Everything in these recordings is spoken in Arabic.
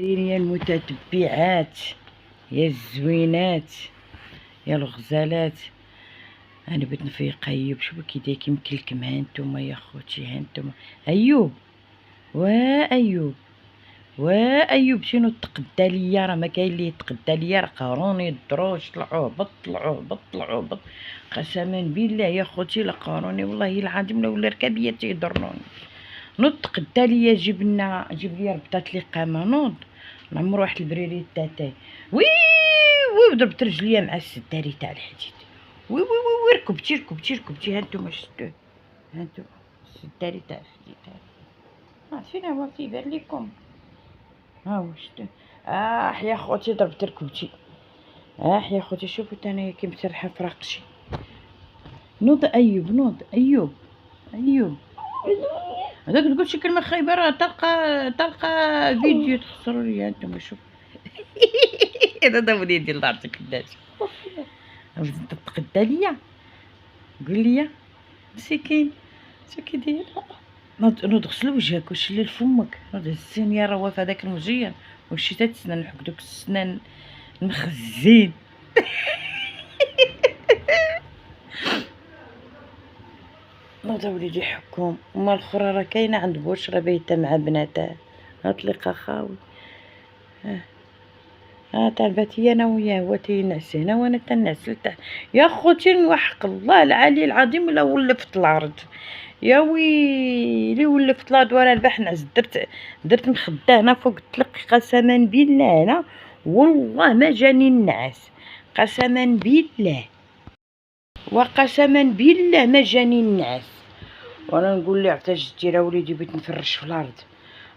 يا المتتبعات، يا الزوينات، يا الغزالات، انا بغيت نفيق ايوب. شوفوا كي داير كيمكلكم. ها نتوما يا خوتي، ها نتوما ايوب. ايوب ايوب شنو تقدا ليا؟ راه ما كاين اللي يتقدا ليا، راه قهروني الدروج. طلعوا هبط، طلعوا هبط، طلعوا هبط. قسما بالله يا خوتي لا قهروني والله العظيم، لا ولا ركابيه تيضروني. نوض تقدا ليا، جيب ليا ربطات لي قامه. نوض نعمر واحد البريري تاتاي. وي ضربت رجليا مع السداري تاع الحديد. وي ركبتي. ها نتوما شفتوه، ها نتوما السداري تاع الحديد. فين هو كيبان لكم؟ ها هو شفتوه. يا خوتي ضربت ركبتي. يا خوتي شوفوا تاني كي مسرحه في رقشي. نوض ايوب، نوض ايوب. هذاك تقول شي كلمه خايبه راه تلقى فيديو تخسروا ليا. انتما شوف. هذا ضربني يدي لدارتك كداش انت تقدا ليا. قول لي مسكين شو كي داير. نوض غسل وجهك وشلل فمك. نوض هزين يا رواف هذاك المزيان وشي تا السنان نحك دوك السنان مخزين. نوض وليدي حكم. وما الاخرى راه كاينه عند بشرى بايته مع بناتها. هتلقى خاوي. طالبات هي انا وياه، هو تينعس هنا وانا تنعس لتحت. يا خوتي وحق الله العلي العظيم ولا ولفت الارض. يا ويلي ولفت الارض وانا البارح نعس. درت مخده هنا فوق الطلق. قسما بالله انا والله ما جاني النعاس. قسما بالله وقسما بالله ما جاني النعاس. وانا نقول ليه عطا جدي راه وليدي بغيت نفرش في الارض.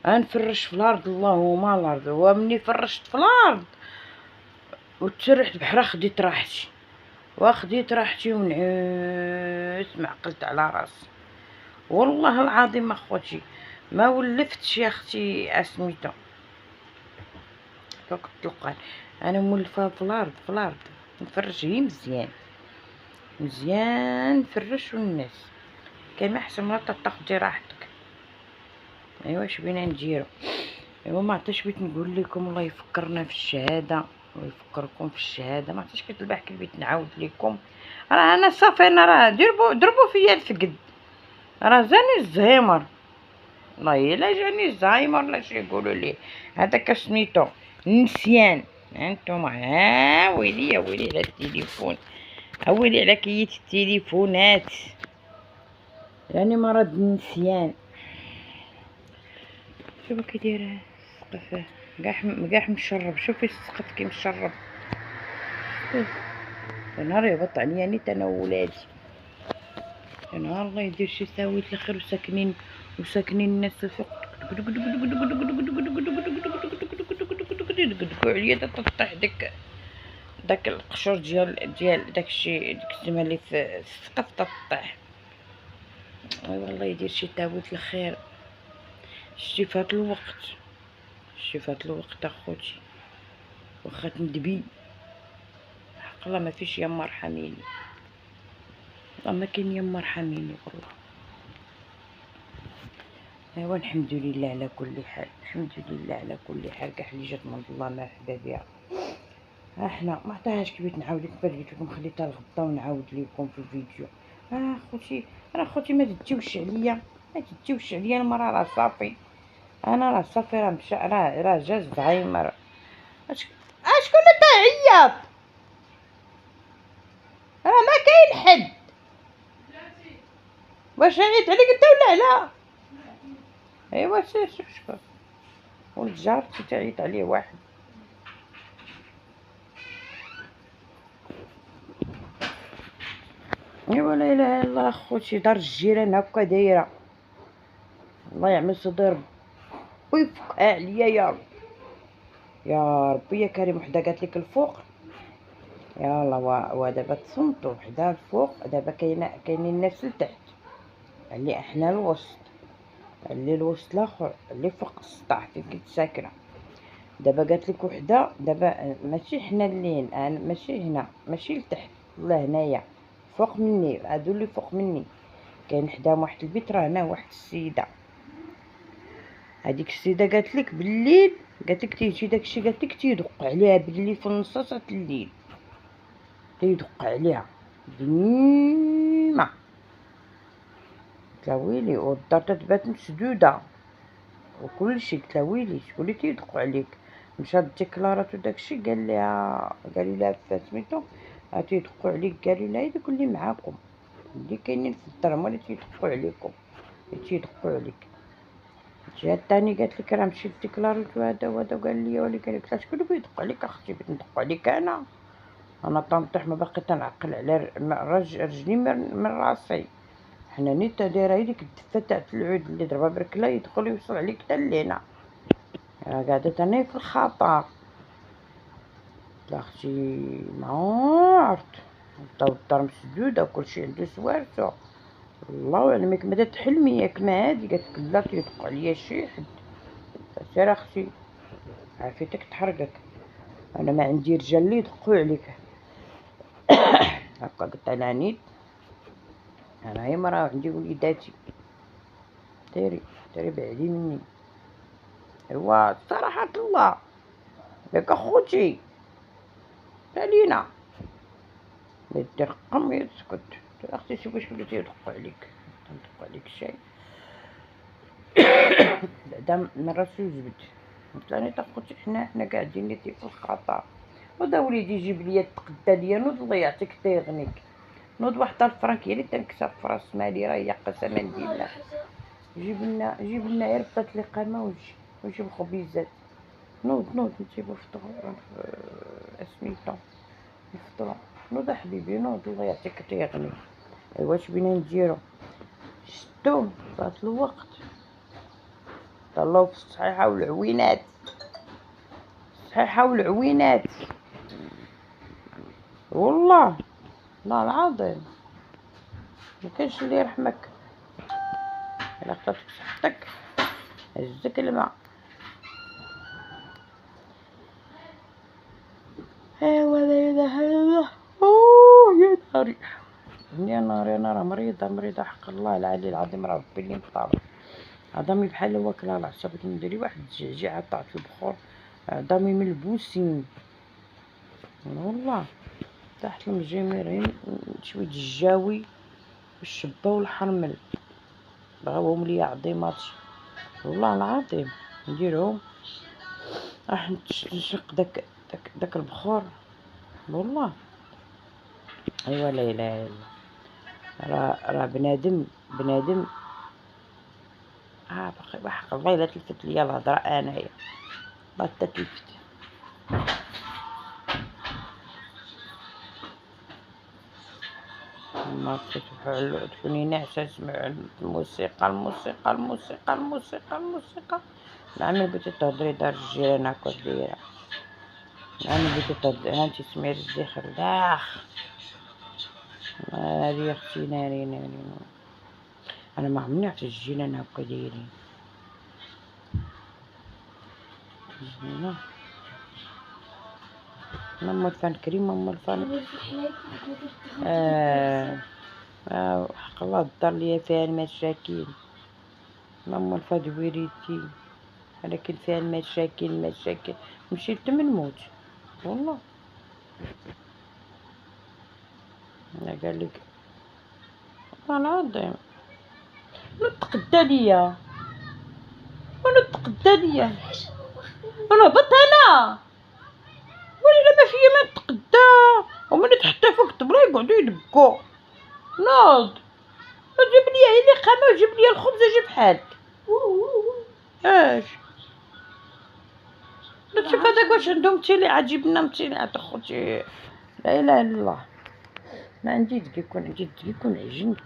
نفرش في الارض اللهم الارض. ومني فرشت في الارض وتسرحت بحرا خديت راحتي ونعست ما عقلت على راسي. والله العظيم اخوتي ما ولفتش يا اختي اسميتو فوق الطلقان. انا مولفه في الارض نفرش هي مزيان نفرش والناس كان ما احسن ما تاخدي راحتك. ايوا اش بينا نديرو. ايوا ما عرفتش بغيت نقول لكم. الله يفكرنا في الشهاده ويفكركم في الشهاده. ما عرفتش كيف البارح كي بغيت نعاود لكم. راه انا صافي انا راه ضربوا فيا الفقد. راه جاني الزهايمر. والله الا جاني الزهايمر لا شي يقولوا لي هذاك سميتو نسيان. انتم ويلي يا ويلي على التليفون. ويلي على كيت التليفونات. يعني مرض النسيان. شوفوا كي دايره السقف كاع مشرب. شوفي السقف كي مشرب. نهار يهبط عليا نيت انا وولادي. نهار الله يدير شي ساويت الخير وساكنين الناس الفوق يدقدقوا عليا تطيح داك القشور ديال داكشي ديك السما اللي في السقف تطيح. ايوا الله يدير شي تاويت الخير. شتي فات الوقت اخوتي واخا تندبي حق الله ما فيش يما ارحميني. والله ما كاين يما ارحميني والله. ايوا الحمد لله على كل حال. كاع اللي جات من الله مرحبا بها. احنا ما عطاهاش كي بغيت نعاود لكم. قلت لكم خليتها الغدا ونعاود لكم في الفيديو. اخوتي ما تجيوش عليا. المراه راه صافي. انا راه صافي راه مشى راه جا الزهايمر. شكون اللي تعيط؟ راه ما كاين حد. واش عيط عليك انت ولا لا؟ ايوا سير شوف شكون. ولد جارتي تعيط عليه واحد. ايوا لا اله الا الله اخوتي. دار الجيران هكا دايره. الله يعمل صدر ويفكها عليا يا ربي يا كريم. وحده قالت لك الفوق يلا ودابا تصنتو وحده الفوق. دابا كاينين الناس لتحت اللي احنا الوسط اللي الوسط الاخر اللي فوق السطح فين كنت ساكنه. دابا قالت لك وحده. دابا ماشي حنا اللين انا ماشي هنا ماشي لتحت لا هنايا فوق مني. هادو اللي فوق مني كاين حداهم واحد البيت راه هنا واحد السيده. هذيك السيده قالت لك بالليل قالت لك تيجي داكشي، قالت لك تيدق عليها بالليل في نصاصة الليل، تيدق عليها ديما. قلت لها ويلي، والدار تتبات مسدودة وكلشي. قلت لها ويلي شكون اللي تيدق عليك؟ مشات ديكلارات وداكشي، قالوا لها فسميتو تيدقوا عليك. قالوا لها دوك اللي معاكم اللي كاينين في الدار هما اللي تيدقوا عليكم، اللي تيدقوا عليك. جات تاني قالت لك راه مشيت ديكلاريت وهذا وهذا، وقال لي ولي. قالت لها شكون اللي بيدق عليك اختي؟ بغيت ندق عليك انا طنطيح ما باقي تنعقل على رجلي من راسي. حنا نيتا دايره هي ديك الدفه تاع العود اللي ضربها بركله يدخل يوصل عليك حتى لهنا، قاعده انا في الخطر. اختي ما عرفت، بقاو الدار مسدوده وكلشي عنده سوارتو. الله اعلم ياك مدات تحلمي ياك ما هادي. قالت لك لا تيدق عليا شي حد. سير اختي عافيتك تحرقك، انا ما عندي رجال اللي يدقوا عليك. هكا قلت انا نيت، انا هي مرا عندي وليداتي، ديري بعيدي مني. ايوا صراحة الله ياك اخوتي علينا دير قم يسكت. اختي شوفي شكون اللي تيدق عليك، تندق عليك شي بعدا من راسو جبد. قلت لها نيت اخوتي حنا قاعدين نيتي في الخطر. ودا وليدي جيب ليا التقدا ليا، نوض الله يعطيك تا يغنيك، نوض واحد الفرانك هي اللي تنكسر في راس مالي، راه هي قسما بالله. جيب لنا غير بطاط القامه وجيب خبيزات. نوض نجيبو فطور سميتو نفطرو. نوض حبيبي نوض الله يعطيك تا يغنيك. ايوا واش بينا نديرو؟ شدو فات الوقت طلعو في الصحيحه والعوينات، الصحيحه والعوينات والله العظيم مكانش اللي يرحمك. الا خطاتك صحتك هزك الماء. ايوا لا اله الا الله. يا ناري يا ناري، انا راه مريضه حق الله العلي العظيم، راه ربي اللي مطالع. عظامي بحال واكله العصا، بغيت ندير واحد الجعجعه طاعت البخور، عظامي ملبوسين والله. تحت المجمرين شويه الجاوي والشبه والحرمل بغاوهم ليا عظيماتي والله العظيم نديرهم. راح نشق داك البخور والله. ايوا لا اله الا الله. راه بنادم باقي بحق الله الا تلفت ليا الهضره انايا ما تلفت. ما تكوني ناعسه تسمع الموسيقى. نعم بغيتي تهضري دار الجيران هاكا دايره. نعم بغيتي تهضري هانتي سمعي الزخر داخ. هادي اختي ناري انا ما عمرني عرفت الجيران هاكا دايرين. ماما الفان كريم ماما الفان حق الله الدار ليا فيها المشاكل. ماما الفان دويريتي ولكن فيها المشاكل مشيت من الموت والله. انا قالك والله العظيم نتقدا ليا انا هبط انا ولا ما فيا ما نتقدا ومن حتى فوق الطبله يقعدوا يدقوا. نوض جيب لي اللي قامه وجيب لي الخبز جيب حالك. اش نشوف هذاك واش عندهم تيلي عجبنا متيلي عاد اخوتي لا اله الا الله. ما عندي دقيق يكون عجنت.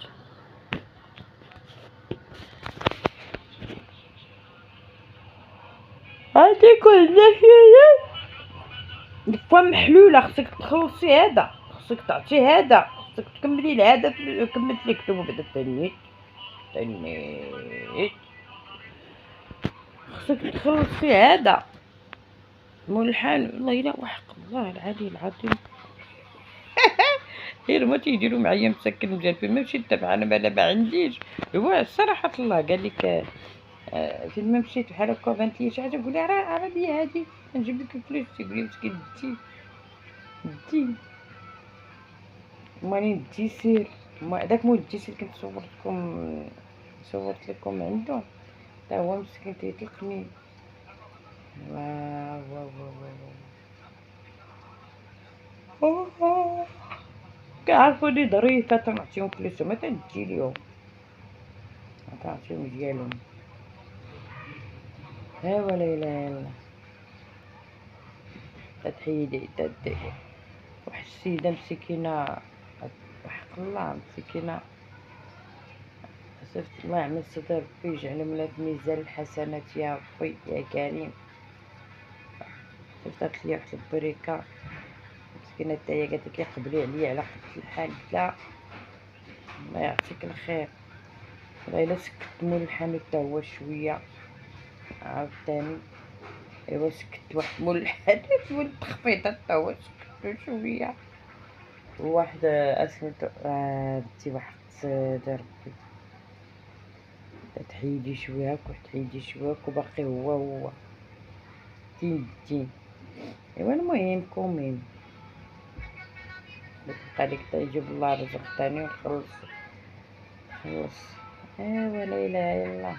هادي كلها فيها دفا محلوله. خصك تخلصي هذا، خصك تعطي هذا، خصك تكملي لهذا. كملت لك تو بعدا تنيت خصك تخلصي هذا مول الحال. والله الا وحق الله العلي العظيم غير ما تيديروا معايا مسكن مجالفين ما مشيت تبع انا ما عنديش. هو صراحه الله قال لك فين ما مشيت بحال هكا بانت لي شي حاجه نقول لها راه دي هادي نجيب لك الفلوس، تقول لي مسكين دي منين التيسير. داك مول التيسير كنت صورت لكم عنده، تا هو مسكين تيطلقني. واو واو واو واو، كيعرفوني ظريفه تنعطيهم فلوسهم، ما تنجي ليهم، ما تعطيهم ديالهم. ها ولا اله الا الله. تتحيدي واحد السيده مسكينه، وحق الله مسكينه، صيفط الله يعمل صدر ربي يجعلهم لها في ميزان الحسنات يا ربي يا كريم. صيفطات ليا واحد البريكه مسكينه تاهي قالت لي قبلي عليا على قد الحال، قلت لها الله يعطيك الخير، والله الا سكت مول الحانوت تا هو شويه عاوتاني. ايوا سكت واحد مول الحانوت مول التخفيضات تا هو سكتو شويه. واحد اسميتو بنتي واحد دار ربي، تحيدي شويه هاك وتحيدي شويه هاك وباقي هو الدين. ايوا المهم كومين تبقى ليك يجيب الله رزق تاني ونخلص. ايوا لا اله الا الله.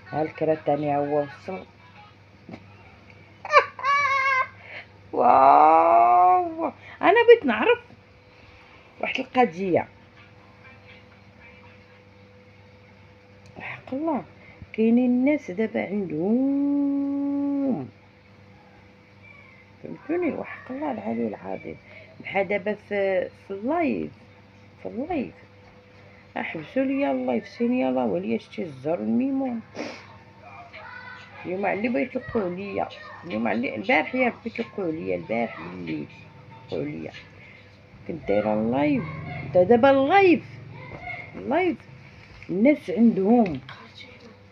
ها الكرا تاني هو وصل. واو، انا بغيت نعرف واحد القضيه، حق الله كاينين الناس دابا عندهم، فهمتوني، وحق الله العلي العظيم، بحال دابا في اللايف، في اللايف احبسوا ليا اللايف سيني يلاه وليا شتي الزهر الميمون. اليوم على اللي بغيت يوقعوا ليا، اليوم على البارح يا ربي كيوقعوا ليا، البارح بالليل وقعوا ليا. كنت دايره اللايف، دابا اللايف الناس عندهم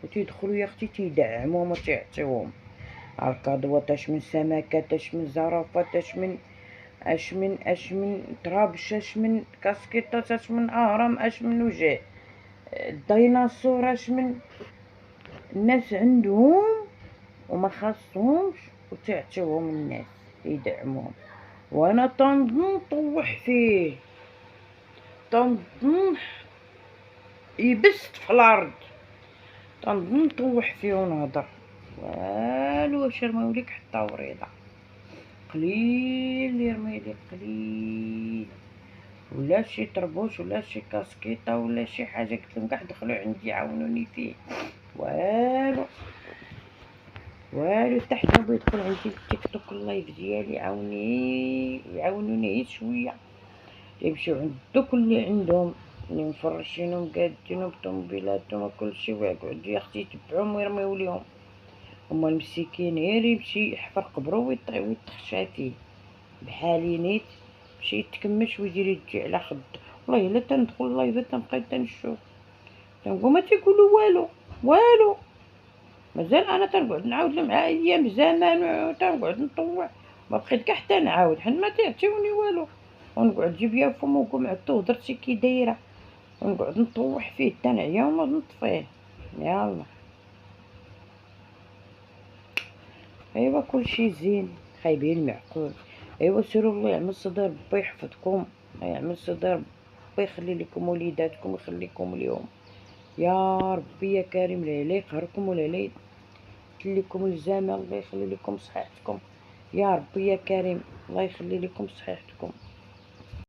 وتيدخلوا يا اختي تيدعموهم وتيعطيوهم الكادوات، اش من سمكات، اش من زرافات، اش من طرابش، اش من كاسكيطات، اش من اهرام، اش من وجه الديناصور، اش من الناس عندهم وما خاصهمش وتعطيوهم الناس يدعموهم. وانا تنظن نطوح فيه، تنظن يبست في الارض، تنظن نطوح فيه ونهضر والو، واش رماوليك حتى وريضه، قليل اللي يرميلي، قليل، ولا شي طربوش ولا شي كاسكيطه ولا شي حاجه، قلتلهم كاع دخلوا عندي عاونوني فيه، والو حتى حد ما بغى يدخل عندي التيك توك اللايف ديالي يعاونوني شويه، يمشيو عند دوك اللي عندهم اللي مفرشينهم قادينهم بطوموبيلاتهم وكلشي، ويقعدو يا اختي يتبعوهم ويرميو ليهم. هما المسكين غير يمشي يحفر قبرو ويتخشى فيه بحالي نيت، يمشي يتكمش ويدير يدي على خد. والله الا تندخل اللايف تنبقى تنشوف تنقول ما تيقولوا والو، مازال انا تنقعد نعاود لهم مع ايام زمان وتنقعد نطوع، ما بقيت كاع حتى نعاود حنا ما تيعطيوني والو، ونقعد نجيب يا فم ونقول معتو هضرتي كي دايره، ونقعد نطوح فيه حتى نعيا ونوض نطفيه. يلا ايوا كلشي زين، خايبين معقول. ايوا سيروا الله يعمل صدر ربي يحفظكم، الله يعمل صدر ربي يخلي لكم وليداتكم ويخليكم اليوم يا ربي يا كريم، لا يقهركم ولا لا يدلكم الجمال، الله يخلي لكم صحيحتكم يا ربي يا كريم، الله يخلي لكم صحيحتكم.